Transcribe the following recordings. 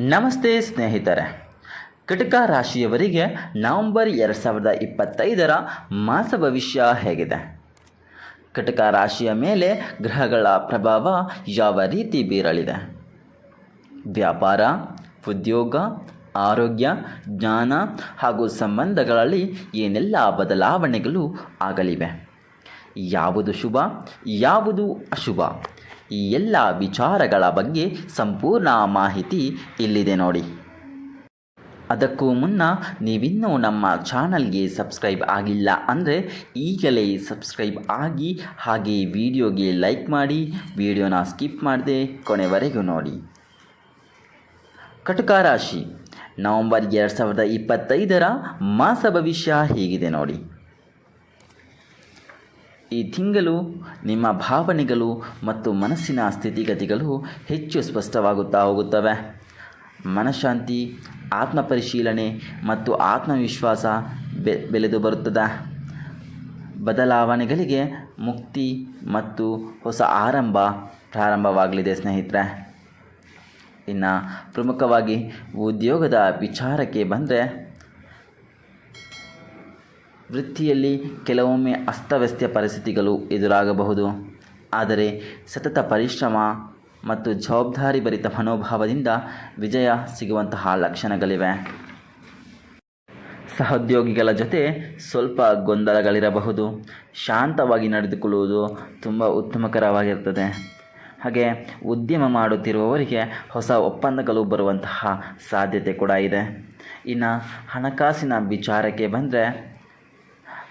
ನಮಸ್ತೆ ಸ್ನೇಹಿತರೆ, ಕಟಕ ರಾಶಿಯವರಿಗೆ ನವೆಂಬರ್ 2025 ಮಾಸ ಭವಿಷ್ಯ ಹೇಗಿದೆ? ಕಟಕ ರಾಶಿಯ ಮೇಲೆ ಗ್ರಹಗಳ ಪ್ರಭಾವ ಯಾವ ರೀತಿ ಬೀರಲಿದೆ? ವ್ಯಾಪಾರ, ಉದ್ಯೋಗ, ಆರೋಗ್ಯ, ಜ್ಞಾನ ಹಾಗೂ ಸಂಬಂಧಗಳಲ್ಲಿ ಏನೆಲ್ಲ ಬದಲಾವಣೆಗಳು ಆಗಲಿವೆ? ಯಾವುದು ಶುಭ, ಯಾವುದು ಅಶುಭ? ಈ ಎಲ್ಲ ವಿಚಾರಗಳ ಬಗ್ಗೆ ಸಂಪೂರ್ಣ ಮಾಹಿತಿ ಇಲ್ಲಿದೆ ನೋಡಿ. ಅದಕ್ಕೂ ಮುನ್ನ ನೀವಿನ್ನೂ ನಮ್ಮ ಚಾನಲ್ಗೆ ಸಬ್ಸ್ಕ್ರೈಬ್ ಆಗಿಲ್ಲ ಅಂದರೆ ಈಗಲೇ ಸಬ್ಸ್ಕ್ರೈಬ್ ಆಗಿ, ಹಾಗೆ ವಿಡಿಯೋಗೆ ಲೈಕ್ ಮಾಡಿ, ವಿಡಿಯೋನ ಸ್ಕಿಪ್ ಮಾಡದೆ ಕೊನೆವರೆಗೂ ನೋಡಿ. ಕಟಕ ರಾಶಿ ನವೆಂಬರ್ 2025 ಮಾಸ ಭವಿಷ್ಯ ಹೀಗಿದೆ ನೋಡಿ. ಈ ತಿಂಗಳು ನಿಮ್ಮ ಭಾವನೆಗಳು ಮತ್ತು ಮನಸ್ಸಿನ ಸ್ಥಿತಿಗತಿಗಳು ಹೆಚ್ಚು ಸ್ಪಷ್ಟವಾಗುತ್ತಾ ಹೋಗುತ್ತವೆ. ಮನಃಶಾಂತಿ, ಆತ್ಮಪರಿಶೀಲನೆ ಮತ್ತು ಆತ್ಮವಿಶ್ವಾಸ ಬೆಳೆದು ಬರುತ್ತದೆ. ಬದಲಾವಣೆಗಳಿಗೆ ಮುಕ್ತಿ ಮತ್ತು ಹೊಸ ಪ್ರಾರಂಭವಾಗಲಿದೆ ಸ್ನೇಹಿತರೆ. ಇನ್ನು ಪ್ರಮುಖವಾಗಿ ಉದ್ಯೋಗದ ವಿಚಾರಕ್ಕೆ ಬಂದರೆ, ವೃತ್ತಿಯಲ್ಲಿ ಕೆಲವೊಮ್ಮೆ ಅಸ್ತವ್ಯಸ್ತ ಪರಿಸ್ಥಿತಿಗಳು ಎದುರಾಗಬಹುದು. ಆದರೆ ಸತತ ಪರಿಶ್ರಮ ಮತ್ತು ಜವಾಬ್ದಾರಿ ಭರಿತ ಮನೋಭಾವದಿಂದ ವಿಜಯ ಸಿಗುವಂತಹ ಲಕ್ಷಣಗಳಿವೆ. ಸಹೋದ್ಯೋಗಿಗಳ ಜೊತೆ ಸ್ವಲ್ಪ ಗೊಂದಲಗಳಿರಬಹುದು. ಶಾಂತವಾಗಿ ನಡೆದುಕೊಳ್ಳುವುದು ತುಂಬ ಉತ್ತಮಕರವಾಗಿರುತ್ತದೆ. ಹಾಗೆ ಉದ್ಯಮ ಮಾಡುತ್ತಿರುವವರಿಗೆ ಹೊಸ ಒಪ್ಪಂದಗಳು ಬರುವಂತಹ ಸಾಧ್ಯತೆ ಕೂಡ ಇದೆ. ಇನ್ನು ಹಣಕಾಸಿನ ವಿಚಾರಕ್ಕೆ ಬಂದರೆ,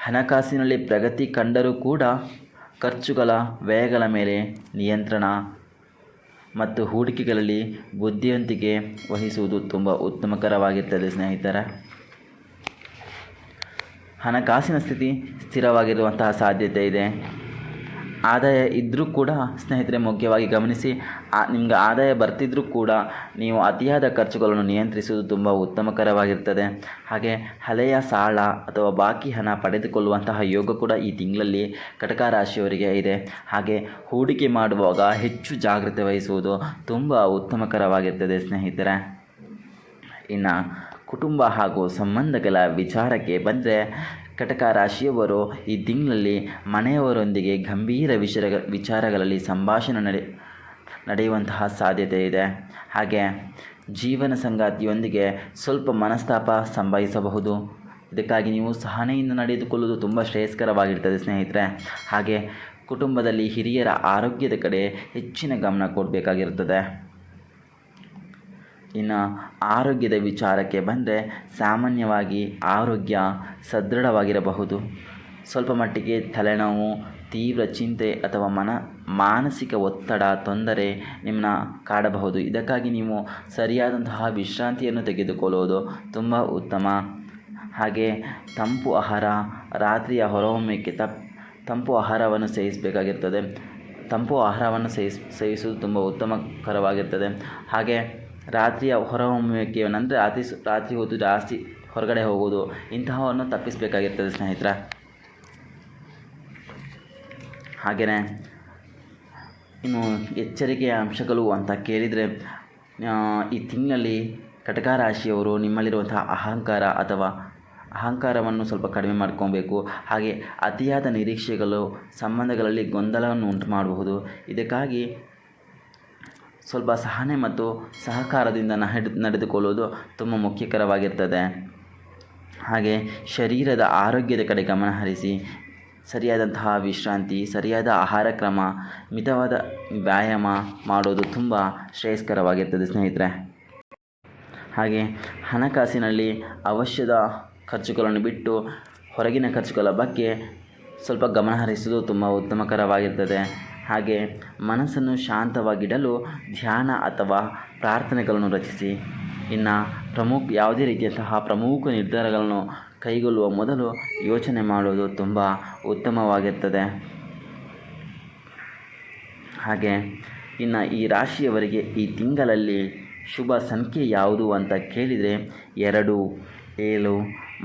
ಹಣಕಾಸಿನಲ್ಲಿ ಪ್ರಗತಿ ಕಂಡರೂ ಕೂಡ ಖರ್ಚುಗಳ ವ್ಯಯಗಳ ಮೇಲೆ ನಿಯಂತ್ರಣ ಮತ್ತು ಹೂಡಿಕೆಗಳಲ್ಲಿ ಬುದ್ಧಿವಂತಿಕೆ ವಹಿಸುವುದು ತುಂಬ ಉತ್ತಮಕರವಾಗಿರ್ತದೆ ಸ್ನೇಹಿತರೆ. ಹಣಕಾಸಿನ ಸ್ಥಿತಿ ಸ್ಥಿರವಾಗಿರುವಂತಹ ಸಾಧ್ಯತೆ ಇದೆ. ಆದಾಯ ಇದ್ದರೂ ಕೂಡ ಸ್ನೇಹಿತರೆ, ಮುಖ್ಯವಾಗಿ ಗಮನಿಸಿ, ನಿಮಗೆ ಆದಾಯ ಬರ್ತಿದ್ರೂ ಕೂಡ ನೀವು ಅತಿಯಾದ ಖರ್ಚುಗಳನ್ನು ನಿಯಂತ್ರಿಸುವುದು ತುಂಬ ಉತ್ತಮಕರವಾಗಿರ್ತದೆ. ಹಾಗೆ ಹಳೆಯ ಸಾಲ ಅಥವಾ ಬಾಕಿ ಹಣ ಪಡೆದುಕೊಳ್ಳುವಂತಹ ಯೋಗ ಕೂಡ ಈ ತಿಂಗಳಲ್ಲಿ ಕಟಕ ರಾಶಿಯವರಿಗೆ ಇದೆ. ಹಾಗೆ ಹೂಡಿಕೆ ಮಾಡುವಾಗ ಹೆಚ್ಚು ಜಾಗ್ರತೆ ವಹಿಸುವುದು ತುಂಬ ಉತ್ತಮಕರವಾಗಿರ್ತದೆ ಸ್ನೇಹಿತರೆ. ಇನ್ನು ಕುಟುಂಬ ಹಾಗೂ ಸಂಬಂಧಗಳ ವಿಚಾರಕ್ಕೆ ಬಂದರೆ, ಕಟಕ ರಾಶಿಯವರು ಈ ತಿಂಗಳಲ್ಲಿ ಮನೆಯವರೊಂದಿಗೆ ಗಂಭೀರ ವಿಚಾರಗಳಲ್ಲಿ ಸಂಭಾಷಣೆ ನಡೆಯುವಂತಹ ಸಾಧ್ಯತೆ ಇದೆ. ಹಾಗೆ ಜೀವನ ಸಂಗಾತಿಯೊಂದಿಗೆ ಸ್ವಲ್ಪ ಮನಸ್ತಾಪ ಸಂಭವಿಸಬಹುದು. ಇದಕ್ಕಾಗಿ ನೀವು ಸಹನೆಯಿಂದ ನಡೆದುಕೊಳ್ಳುವುದು ತುಂಬ ಶ್ರೇಯಸ್ಕರವಾಗಿರ್ತದೆ ಸ್ನೇಹಿತರೆ. ಹಾಗೆ ಕುಟುಂಬದಲ್ಲಿ ಹಿರಿಯರ ಆರೋಗ್ಯದ ಕಡೆ ಹೆಚ್ಚಿನ ಗಮನ ಕೊಡಬೇಕಾಗಿರುತ್ತದೆ. ಇನ್ನು ಆರೋಗ್ಯದ ವಿಚಾರಕ್ಕೆ ಬಂದರೆ, ಸಾಮಾನ್ಯವಾಗಿ ಆರೋಗ್ಯ ಸದೃಢವಾಗಿರಬಹುದು. ಸ್ವಲ್ಪ ಮಟ್ಟಿಗೆ ತಲೆನೋವು, ತೀವ್ರ ಚಿಂತೆ ಅಥವಾ ಮಾನಸಿಕ ಒತ್ತಡ ತೊಂದರೆ ನಿಮ್ಮನ್ನ ಕಾಡಬಹುದು. ಇದಕ್ಕಾಗಿ ನೀವು ಸರಿಯಾದಂತಹ ವಿಶ್ರಾಂತಿಯನ್ನು ತೆಗೆದುಕೊಳ್ಳುವುದು ತುಂಬ ಉತ್ತಮ. ಹಾಗೆ ತಂಪು ಆಹಾರ, ರಾತ್ರಿಯ ಹೊರಹೊಮ್ಮಕ್ಕೆ ತಂಪು ಆಹಾರವನ್ನು ಸೇವಿಸಬೇಕಾಗಿರ್ತದೆ. ತಂಪು ಆಹಾರವನ್ನು ಸೇವಿಸುವುದು ತುಂಬ ಉತ್ತಮಕರವಾಗಿರ್ತದೆ. ಹಾಗೆ ರಾತ್ರಿಯ ಹೊರಹೊಮ್ಮುವಿಕೆ ಅಂದರೆ ರಾತ್ರಿ ಹೊತ್ತು ಜಾಸ್ತಿ ಹೊರಗಡೆ ಹೋಗೋದು, ಇಂತಹವನ್ನು ತಪ್ಪಿಸಬೇಕಾಗಿರ್ತದೆ ಸ್ನೇಹಿತರೆ. ಹಾಗೆಯೇ ಇನ್ನು ಎಚ್ಚರಿಕೆಯ ಅಂಶಗಳು ಅಂತ ಕೇಳಿದರೆ, ಈ ತಿಂಗಳಲ್ಲಿ ಕಟಕ ರಾಶಿಯವರು ನಿಮ್ಮಲ್ಲಿರುವಂತಹ ಅಹಂಕಾರವನ್ನು ಸ್ವಲ್ಪ ಕಡಿಮೆ ಮಾಡ್ಕೊಬೇಕು. ಹಾಗೆ ಅತಿಯಾದ ನಿರೀಕ್ಷೆಗಳು ಸಂಬಂಧಗಳಲ್ಲಿ ಗೊಂದಲವನ್ನು ಉಂಟು ಮಾಡಬಹುದು. ಇದಕ್ಕಾಗಿ ಸ್ವಲ್ಪ ಸಹನೆ ಮತ್ತು ಸಹಕಾರದಿಂದ ನಡೆದುಕೊಳ್ಳುವುದು ತುಂಬ ಮುಖ್ಯಕರವಾಗಿರ್ತದೆ. ಹಾಗೆ ಶರೀರದ ಆರೋಗ್ಯದ ಕಡೆ ಗಮನ ಹರಿಸಿ, ಸರಿಯಾದಂತಹ ವಿಶ್ರಾಂತಿ, ಸರಿಯಾದ ಆಹಾರ ಕ್ರಮ, ಮಿತವಾದ ವ್ಯಾಯಾಮ ಮಾಡೋದು ತುಂಬ ಶ್ರೇಯಸ್ಕರವಾಗಿರ್ತದೆ ಸ್ನೇಹಿತರೆ. ಹಾಗೆ ಹಣಕಾಸಿನಲ್ಲಿ ಅವಶ್ಯದ ಖರ್ಚುಗಳನ್ನು ಬಿಟ್ಟು ಹೊರಗಿನ ಖರ್ಚುಗಳ ಬಗ್ಗೆ ಸ್ವಲ್ಪ ಗಮನ ಹರಿಸುವುದು ತುಂಬ ಉತ್ತಮಕರವಾಗಿರ್ತದೆ. ಹಾಗೆ ಮನಸ್ಸನ್ನು ಶಾಂತವಾಗಿಡಲು ಧ್ಯಾನ ಅಥವಾ ಪ್ರಾರ್ಥನೆಗಳನ್ನು ರಚಿಸಿ. ಇನ್ನು ಯಾವುದೇ ರೀತಿಯಂತಹ ಪ್ರಮುಖ ನಿರ್ಧಾರಗಳನ್ನು ಕೈಗೊಳ್ಳುವ ಮೊದಲು ಯೋಚನೆ ಮಾಡುವುದು ತುಂಬ ಉತ್ತಮವಾಗಿರ್ತದೆ. ಹಾಗೆ ಇನ್ನು ಈ ರಾಶಿಯವರಿಗೆ ಈ ತಿಂಗಳಲ್ಲಿ ಶುಭ ಸಂಖ್ಯೆ ಯಾವುದು ಅಂತ ಕೇಳಿದರೆ 2, 7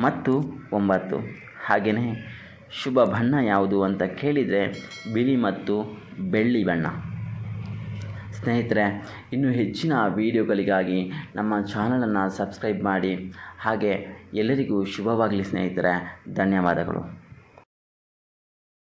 ಮತ್ತು 9. ಹಾಗೆಯೇ ಶುಭ ಬಣ್ಣ ಯಾವುದು ಅಂತ ಕೇಳಿದರೆ ಬಿಳಿ ಮತ್ತು ಬೆಳ್ಳಿ ಬಣ್ಣ. ಸ್ನೇಹಿತರೆ, ಇನ್ನೂ ಹೆಚ್ಚಿನ ವೀಡಿಯೋಗಳಿಗಾಗಿ ನಮ್ಮ ಚಾನಲನ್ನು ಸಬ್ಸ್ಕ್ರೈಬ್ ಮಾಡಿ. ಹಾಗೆ ಎಲ್ಲರಿಗೂ ಶುಭವಾಗಲಿ ಸ್ನೇಹಿತರೆ. ಧನ್ಯವಾದಗಳು.